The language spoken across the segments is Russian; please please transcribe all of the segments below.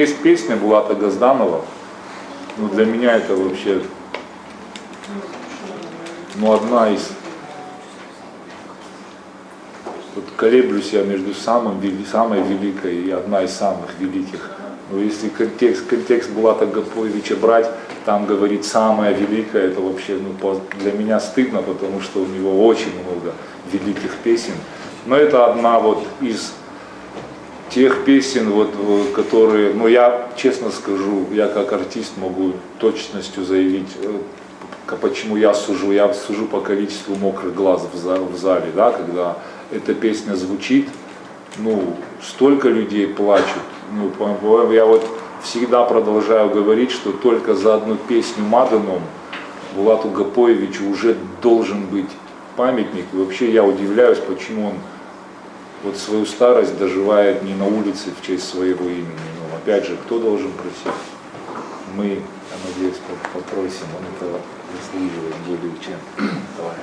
песня Булата Газданова, ну, для меня это вообще одна из, вот колеблюсь я между самой великой и одна из самых великих. Но если контекст Булата Гапоевича брать, там говорит самая великая, это вообще для меня стыдно, потому что у него очень много великих песен. Но это одна вот из тех песен, которые, я честно скажу, я как артист могу точностью заявить, почему я сужу по количеству мокрых глаз в зале, да, когда эта песня звучит, столько людей плачут. Я вот всегда продолжаю говорить, что только за одну песню Маданом Булату Гапоевичу уже должен быть памятник. И вообще я удивляюсь, почему он вот свою старость доживает не на улице в честь своего имени. Опять же, кто должен просить? Мы, я надеюсь, попросим, он этого заслуживает более чем. Давай.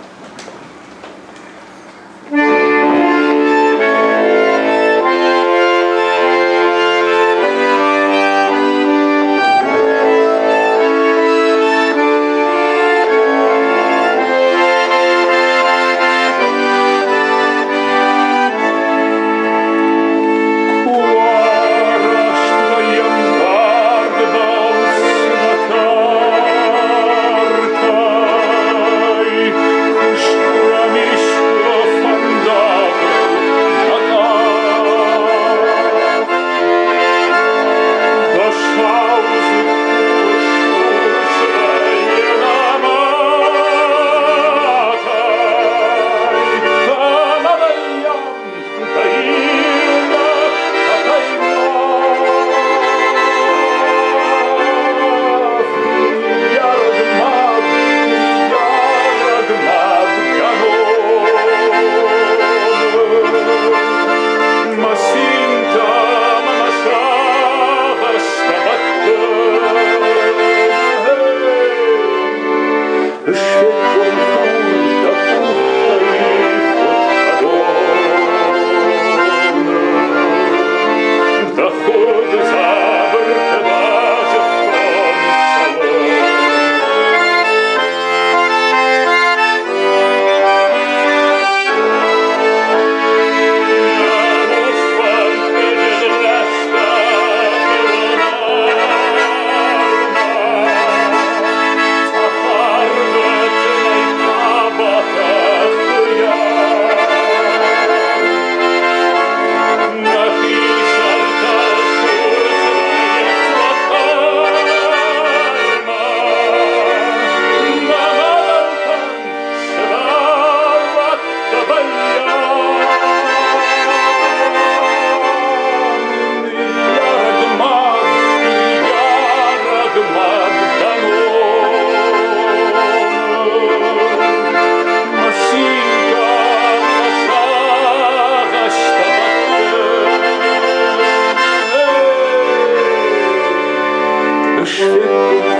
Швидко